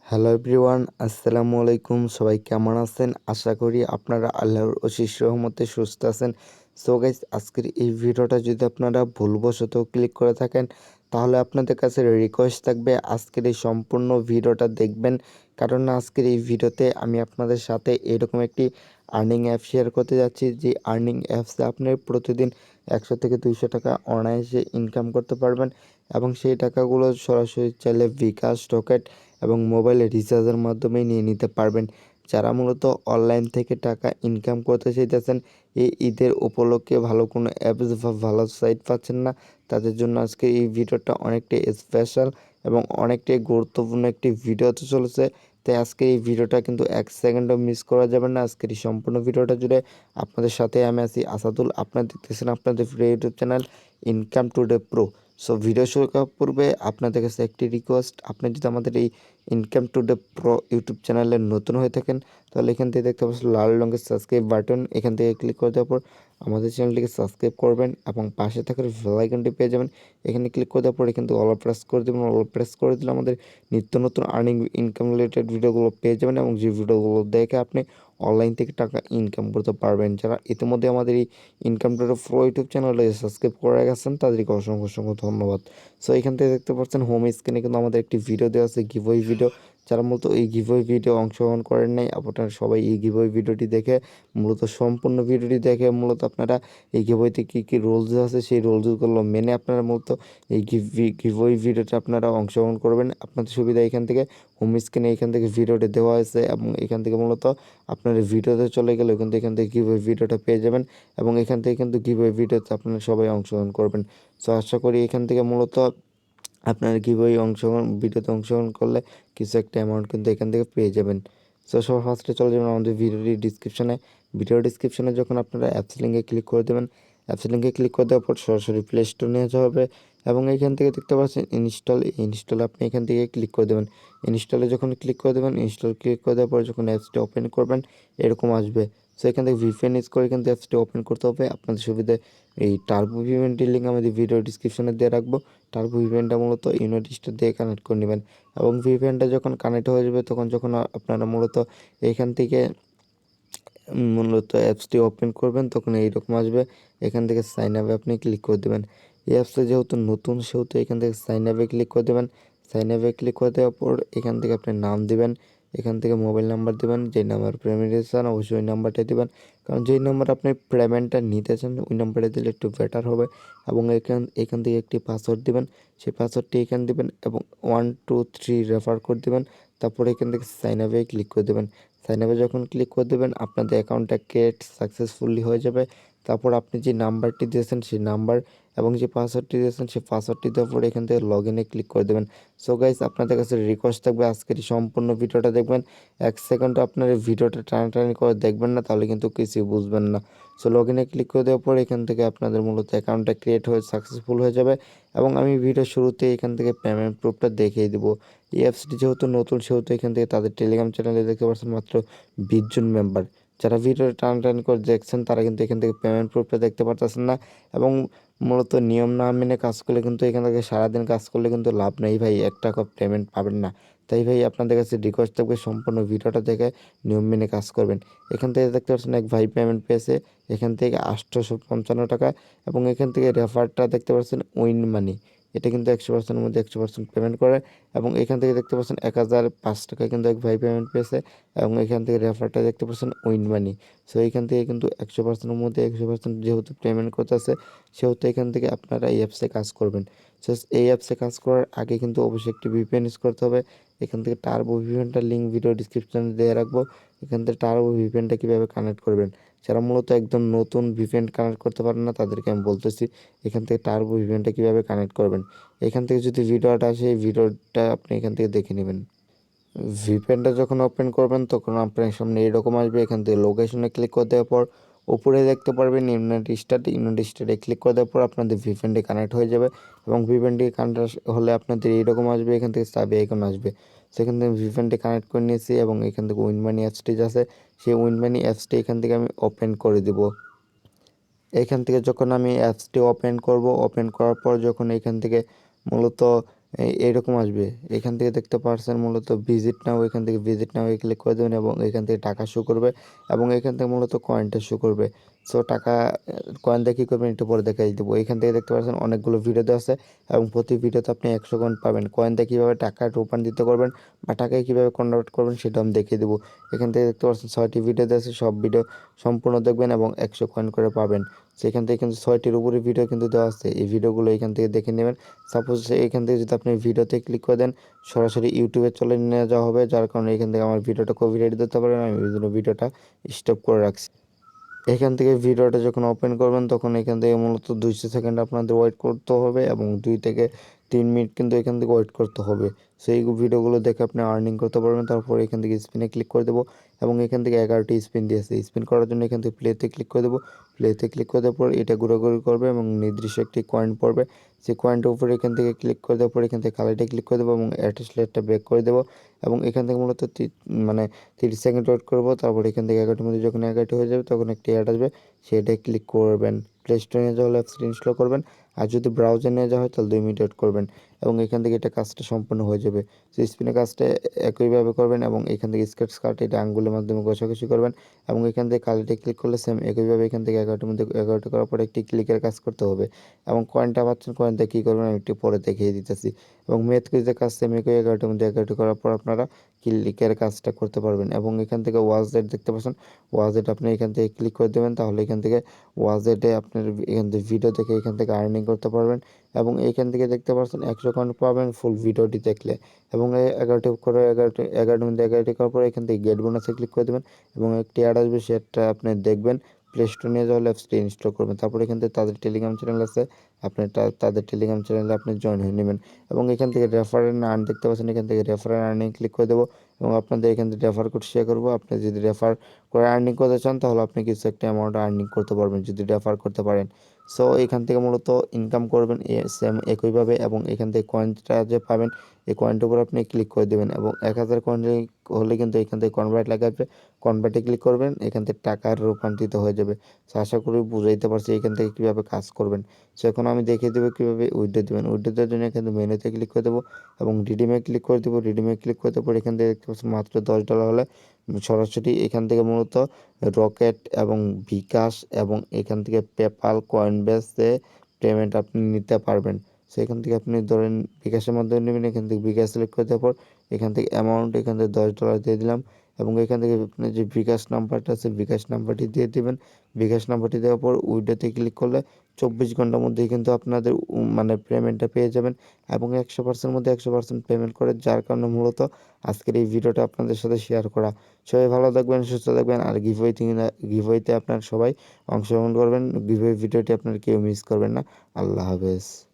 Hello everyone, আসসালামু আলাইকুম। সবাই কেমন আছেন? আশা করি আপনারা আল্লাহর অশেষ রহমতে সুস্থ আছেন। সো গাইস, আজকের এই ভিডিওটা যদি আপনারা ভুলবশত ক্লিক করে থাকেন তাহলে আপনাদের কাছে রিকোয়েস্ট থাকবে আজকের এই সম্পূর্ণ ভিডিওটা দেখবেন। কারণ আজকের এই ভিডিওতে আমি আপনাদের সাথে এরকম একটি আর্নিং অ্যাপ শেয়ার করতে যাচ্ছি, যে আর্নিং অ্যাপসে আপনি প্রতিদিন 100 থেকে 200 টাকা অনায়াসে ইনকাম করতে পারবেন এবং সেই টাকাগুলো সরাসরি চাইলে বিকাশ, রকেট এবং মোবাইলে রিচার্জের মাধ্যমে নিয়ে নিতে পারবেন। যারা মূলত অনলাইন থেকে টাকা ইনকাম করতে চাইতেছেন, এই ঈদের উপলক্ষে ভালো কোনো অ্যাপস বা ভালো সাইট পাচ্ছেন না, তাদের জন্য আজকে এই ভিডিওটা অনেকটাই স্পেশাল এবং অনেকটাই গুরুত্বপূর্ণ একটি ভিডিও হতে চলেছে। তাই আজকের এই ভিডিওটা কিন্তু 1 সেকেন্ডও মিস করা যাবে না। আজকের এই সম্পূর্ণ ভিডিওটা জুড়ে আপনাদের সাথে আমি আছি আসাদুল। আপনারা দেখতেছেন আপনাদের প্রিয় YouTube channel income today pro. So video শুরু করার পূর্বে আপনাদের কাছে একটি রিকোয়েস্ট, আপনি যদি আমাদের এই ইনকাম টুডে প্রো ইউটিউব চ্যানেলে নতুন হয়ে থাকেন তাহলে এখান থেকে দেখতে পাচ্ছেন লাল রঙের সাবস্ক্রাইব বাটন, এখান থেকে ক্লিক করে দেওয়ার পর আমাদের চ্যানেলটিকে সাবস্ক্রাইব করবেন এবং পাশে থাকার বেল আইকনটি পেয়ে যাবেন। এখানে ক্লিক করে দেওয়ার পর এখান থেকে অল প্রেস করে দেবেন। অল প্রেস করে দিলে আমাদের নিত্য নতুন আর্নিং ইনকাম রিলেটেড ভিডিওগুলো পেয়ে যাবেন এবং যে ভিডিওগুলো দেখে আপনি অনলাইন থেকে টাকা ইনকাম করতে পারবেন। যারা ইতিমধ্যে আমাদের এই ইনকাম টুডে প্রো ইউটিউব চ্যানেলে সাবস্ক্রাইব করে গেছেন তাদেরকে অসংখ্য অসংখ্য ধন্যবাদ। সো এখান থেকে দেখতে পাচ্ছেন হোম স্ক্রিনে কিন্তু আমাদের একটি ভিডিও দেওয়া আছে, গিভওয়ে ভিডিও। যারা মূলত এই গিভওয়ে ভিডিও অংশগ্রহণ করেন নাই, আপনারা সবাই এই গিভওয়ে ভিডিওটি দেখে মূলত সম্পূর্ণ ভিডিওটি দেখে মূলত আপনারা এই গিভওয়েতে কী কী রুলস আছে সেই রুলসগুলো মেনে আপনারা মূলত এই গিভওয়ে ভিডিওতে আপনারা অংশগ্রহণ করবেন। আপনাদের সুবিধা এখান থেকে হোম স্ক্রিনে এখান থেকে ভিডিওটি দেওয়া হয়েছে এবং এখান থেকে মূলত আপনার ভিডিওতে চলে গেলে কিন্তু এখান থেকে গিভওয়ে ভিডিওটা পেয়ে যাবেন এবং এখান থেকে কিন্তু গিভওয়ে ভিডিওতে আপনারা সবাই অংশগ্রহণ করবেন। সো আশা করি এখান থেকে মূলত আপনার গিভওয়ে ভিডিওতে অংশগ্রহণ করলে কিছু একটা অ্যামাউন্ট কিন্তু এখান থেকে পেয়ে যাবেন। সো সবার ফার্স্টে চলে যাবেন আমাদের ভিডিও ডিসক্রিপশনে যখন আপনারা অ্যাপস লিঙ্কে ক্লিক করে দেবেন, অ্যাপস লিঙ্কে ক্লিক করে দেওয়ার পর সরাসরি প্লে স্টোর নিয়ে যাওয়া হবে এবং এখান থেকে দেখতে পাচ্ছেন ইনস্টল আপনি এখান থেকে ক্লিক করে দেবেন। ইনস্টলে যখন ক্লিক করে দেবেন, ক্লিক করে দেওয়ার পর যখন অ্যাপসটি ওপেন করবেন এরকম আসবে। সো এখান থেকে ভিপিএন ইউজ করে কিন্তু অ্যাপসটি ওপেন করতে হবে। আপনাদের সুবিধায় এই টার্বো ভিপিএনটির লিঙ্ক আমাদের ভিডিও ডিসক্রিপশনে দিয়ে রাখবো। টার্বো ভিপিএনটা মূলত ইউনাইটেড স্টেট দিয়ে কানেক্ট করে নেবেন এবং ভিপিএনটা যখন কানেক্ট হয়ে যাবে তখন যখন আপনারা মূলত এখান থেকে অ্যাপসটি ওপেন করবেন তখন এইরকম আসবে। এখান থেকে সাইন আপে আপনি ক্লিক করে দেবেন। এই অ্যাপসে যেহেতু নতুন সেহেতু এখান থেকে সাইন আপে ক্লিক করে দেবেন। সাইন আপে ক্লিক করে দেওয়ার পর এখান থেকে আপনি নাম দেবেন, এখান থেকে মোবাইল নাম্বার দেবেন, যেই নাম্বার পেমেন্ট দিতে চান অবশ্যই ওই নাম্বারটাই দেবেন, কারণ যেই নাম্বার আপনি পেমেন্টটা নিতে চান ওই নাম্বারটা দিলে একটু বেটার হবে। এবং এখান থেকে একটি পাসওয়ার্ড দেবেন, সেই পাসওয়ার্ডটি এখানে দেবেন এবং 1 2 3 রেফার কোড দেবেন। তারপরে এখান থেকে সাইন আপে ক্লিক করে দেবেন। সাইন আপে যখন ক্লিক করে দেবেন আপনাদের অ্যাকাউন্টটা ক্রিয়েট সাকসেসফুলি হয়ে যাবে। তারপর আপনি যে নাম্বারটি দিয়েছেন সেই নাম্বার এবং যে পাসওয়ার্ডটি দিয়েছেন সেই পাসওয়ার্ডটি দেওয়ার পরে এখান থেকে লগ ইনে ক্লিক করে দেবেন। সো গাইস, আপনাদের কাছে রিকোয়েস্ট থাকবে আজকের এই সম্পূর্ণ ভিডিওটা দেখবেন। 1 সেকেন্ডও আপনার এই ভিডিওটা টানাটানি করে দেখবেন না, তাহলে কিন্তু কিছুই বুঝবেন না। সো লগ ইনে ক্লিক করে দেওয়ার পরে এখান থেকে আপনাদের মূলত অ্যাকাউন্টটা ক্রিয়েট হয়ে সাকসেসফুল হয়ে যাবে এবং আমি ভিডিও শুরুতে এখান থেকে পেমেন্ট প্রুফটা দেখিয়ে দেবো। এই অ্যাপসটি যেহেতু নতুন সেহেতু এখান থেকে তাদের টেলিগ্রাম চ্যানেলে দেখতে পাচ্ছেন মাত্র 20 জন মেম্বার। যারা ভিডিওটা টানাটানি করে দেখছেন তারা কিন্তু এখান থেকে পেমেন্ট প্রুফটা দেখতে পারতেছেন না এবং মূলত নিয়ম না মেনে কাজ করলে কিন্তু এখান থেকে সারাদিন কাজ করলে কিন্তু লাভ নেই ভাই, 1 টাকা পেমেন্ট পাবেন না। তাই ভাই আপনাদের কাছে রিকোয়েস্ট থাকবে সম্পূর্ণ ভিডিওটা দেখে নিয়ম মেনে কাজ করবেন। এখান থেকে দেখতে পাচ্ছেন এক ভাই পেমেন্ট পেয়েছে এখান থেকে 855 টাকা এবং এখান থেকে রেফারটা দেখতে পাচ্ছেন উইন মানি, এটা কিন্তু 100%-এর মধ্যে 100% পেমেন্ট করে এবং এখান থেকে দেখতে পাচ্ছেন 1005 টাকা কিন্তু এক ভাই পেমেন্ট পেয়েছে এবং এখান থেকে রেফারটা দেখতে পাচ্ছেন উইন মানি। সো এখান থেকে কিন্তু 100%-এর মধ্যে 100% যেহেতু পেমেন্ট করতেছে সেহেতু এখান থেকে আপনারা এই অ্যাপসে কাজ করবেন। সো এই অ্যাপসে কাজ করার আগে কিন্তু অবশ্যই একটি ভিপিএন ইউজ করতে হবে। এখান থেকে টার্বো ভিপিএনটার লিঙ্ক ভিডিও ডিসক্রিপশনে দিয়ে রাখবো। এখান থেকে টার্বো ভিপিএনটা কীভাবে কানেক্ট করবেন, যারা মূলত একদম নতুন ভিপিএন কানেক্ট করতে পারেন না তাদেরকে আমি বলতেছি এখান থেকে টার্বো ভিপিএনটা কীভাবে কানেক্ট করবেন। এখান থেকে যদি ভিডিওটা আসে এই ভিডিওটা আপনি এখান থেকে দেখে নেবেন। ভিপিএনটা যখন ওপেন করবেন তখন আপনার সামনে এরকম আসবে। এখান থেকে লোকেশনে ক্লিক করে দেওয়ার পর উপরে দেখতে পারবেন ইউনাইটেড স্টেটে ক্লিক করে দেওয়ার পর আপনাদের ভিপিএনটি কানেক্ট হয়ে যাবে এবং ভিপিএনটি কানেক্ট হলে আপনাদের এইরকম আসবে, এখান থেকে সাবি আইকন আসবে। সেখান থেকে ভিপিএনটি কানেক্ট করে নিয়েছি এবং এখান থেকে উইন মানি অ্যাপসটি আছে সেই উইন মানি অ্যাপসটি এখান থেকে আমি ওপেন করে দিব। এখান থেকে যখন আমি অ্যাপসটি ওপেন করব, ওপেন করার পর যখন এখান থেকে মূলত এইরকম আসবে। এখান থেকে দেখতে পারছেন মূলত ভিজিট নাও, এখান থেকে ভিজিট নাও ক্লিক করে দেবেন এবং এখান থেকে টাকা শো করবে এবং এখান থেকে মূলত কয়েনটা শো করবে। সো টাকা কয়েন দিয়ে কী করবেন একটু পরে দেখাই দেবো। এখান থেকে দেখতে পাচ্ছেন অনেকগুলো ভিডিও দেওয়া আছে এবং প্রতি ভিডিওতে আপনি 100 কয়েন পাবেন। কয়েন দিয়ে কীভাবে টাকা রূপান্তরিত করবেন বা টাকায় কীভাবে কনভার্ট করবেন সেটা আমি দেখিয়ে দেবো। এখান থেকে দেখতে পাচ্ছেন 6টি ভিডিও দেওয়া আছে, সব ভিডিও সম্পূর্ণ দেখবেন এবং 100 কয়েন করে পাবেন। সেখান থেকে কিন্তু 6টির উপরে ভিডিও কিন্তু দেওয়া আছে, এই ভিডিওগুলো এখান থেকে দেখে নেবেন। সাপোজ এখান থেকে যদি আপনি ভিডিওতে ক্লিক করে দেন সরাসরি ইউটিউবে চলে নিয়ে যাওয়া হবে, যার কারণে এখান থেকে আমার ভিডিওটা কপিরাইট দিতে পারেন, আমি ওই জন্য ভিডিওটা স্টপ করে রাখছি। এখান থেকে ভিডিওটা যখন ওপেন করবেন তখন এখান থেকে মূলত 200 সেকেন্ড আপনাদের ওয়েট করতে হবে এবং 2 থেকে 3 মিনিট কিন্তু এখান থেকে ওয়েট করতে হবে। সেই ভিডিওগুলো দেখে আপনি আর্নিং করতে পারবেন। তারপর এখান থেকে স্পিনে ক্লিক করে দেবো এবং এখান থেকে 11টি স্পিন দিয়েছে। স্পিন করার জন্য এখান থেকে প্লেতে ক্লিক করে দেবো। প্লেতে ক্লিক করে দেওয়ার পর এটা ঘোরাঘুরি করবে এবং নির্দিষ্ট একটি কয়েন পড়বে। সেই কয়েনটার উপরে এখান থেকে ক্লিক করে দেওয়ার পর এখান থেকে কালারটা ক্লিক করে দেবো এবং অ্যাটাচলেটটা ব্যাক করে দেবো এবং এখান থেকে মূলত 30 সেকেন্ড ওয়েট করবো। তারপর এখান থেকে 11টির মধ্যে যখন 11টি হয়ে যাবে তখন একটি অ্যাড আসবে, সেটাই ক্লিক করবেন। প্লে স্টোরে নিয়ে যাওয়া হলে অ্যাপসটি ইনস্টল করবেন, আর যদি ব্রাউজার নিয়ে যাওয়া হয় তাহলে 2 মিনিট ওয়েট করবেন এবং এখান থেকে এটা কাজটা সম্পূর্ণ হয়ে যাবে। সো স্পিনের কাজটা একইভাবে করবেন এবং এখান থেকে স্কেচ কার্ড এটা আঙ্গুলের মাধ্যমে ঘষাঘষি করবেন এবং এখান থেকে কালিটা ক্লিক করলে সেম একইভাবে এখান থেকে 11টির মধ্যে 11টি করার পরে একটি ক্লিকের কাজ করতে হবে এবং কয়েনটা পাচ্ছেন, কয়েনটা কী করবেন আমি একটু পরে দেখিয়ে দিতেছি এবং মেথ কুইজের কাজ সেম একই 11টির মধ্যে 11টি করার পর আপনারা ক্লিকের কাজটা করতে পারবেন এবং এখান থেকে ওয়াজেট দেখতে পাচ্ছেন, ওয়াজেট আপনি এখান থেকে ক্লিক করে দেবেন, তাহলে এখান থেকে ওয়াজেটে আপনার এখান থেকে ভিডিও দেখে এখান থেকে আর্নিং করতে পারবেন এবং এইখান থেকে দেখতে পাচ্ছেন 100 কয়েন পাবেন ফুল ভিডিওটি দেখলে এবং এই 11টি করে 11টির মধ্যে 11টি করার পরে এখান থেকে গেট বোনাসে ক্লিক করে দেবেন এবং একটি অ্যাড আসবে, সেটা আপনি দেখবেন। প্লে স্টোর নিয়ে যাওয়া অ্যাপসটি ইনস্টল করবেন। তারপর এখান থেকে তাদের টেলিগ্রাম চ্যানেল আছে, আপনি তাদের টেলিগ্রাম চ্যানেলে আপনি জয়েন হয়ে নেবেন এবং এখান থেকে রেফার এন্ড আর্ন দেখতে পাচ্ছেন, এখান থেকে রেফার এন্ড আর্নিং ক্লিক করে দেবো এবং আপনাদের এখান থেকে রেফার কোড শেয়ার করবো। আপনি যদি রেফার করে আর্নিং করতে চান তাহলে আপনি কিছু একটা অ্যামাউন্ট আর্নিং করতে পারবেন যদি রেফার করতে পারেন। সো এখান থেকে মূলত ইনকাম করবেন সেম একইভাবে এবং এখান থেকে কয়েনটা যে পাবেন এই কয়েনটার উপর আপনি ক্লিক করে দেবেন এবং 1000 কয়েন হলে কিন্তু এখান থেকে কনভার্ট লাগাবে, কনভার্টে ক্লিক করবেন, এখান থেকে টাকার রূপান্তরিত হয়ে যাবে। সো আশা করি বুঝাইতে পারছি এখান থেকে কীভাবে কাজ করবেন। সো এখন আমি দেখিয়ে দেবো কীভাবে উইথড্র দেবেন। উইথড্র দেওয়ার জন্য এখান থেকে মেনুতে ক্লিক করে দেবো এবং রিডিমে ক্লিক করে দেবো। রিডিমে ক্লিক করতে পর এখান থেকে দেখতে পাচ্ছেন মাত্র $10 হলে সরাসরি এখান থেকে মূলত রকেট এবং বিকাশ এবং এখান থেকে পেপাল কয়েনবেসে পেমেন্ট আপনি নিতে পারবেন। সেখান থেকে আপনি ধরেন বিকাশের মাধ্যমে নেবেন, এখান থেকে বিকাশ সিলেক্ট করে দেওয়ার পর এখান থেকে অ্যামাউন্ট এখান থেকে $10 দিয়ে দিলাম এবং এখান থেকে আপনি যে বিকাশ নাম্বারটা আছে বিকাশ নাম্বারটি দিয়ে দিবেন। বিকাশ নাম্বারটি দেওয়ার পর উইড্রোতে ক্লিক করলে 24 ঘন্টার মধ্যেই কিন্তু আপনাদের পেমেন্টটা পেয়ে যাবেন এবং 100% মধ্যে 100% পেমেন্ট করে, যার কারণে মূলত আজকের এই ভিডিওটা আপনাদের সাথে শেয়ার করা। সবাই ভালো থাকবেন, সুস্থ থাকবেন আর গিভওয়েতে আপনার সবাই অংশগ্রহণ করবেন। গিভওয়ে ভিডিওটি আপনার কেউ মিস করবেন না। আল্লাহ হাফেজ।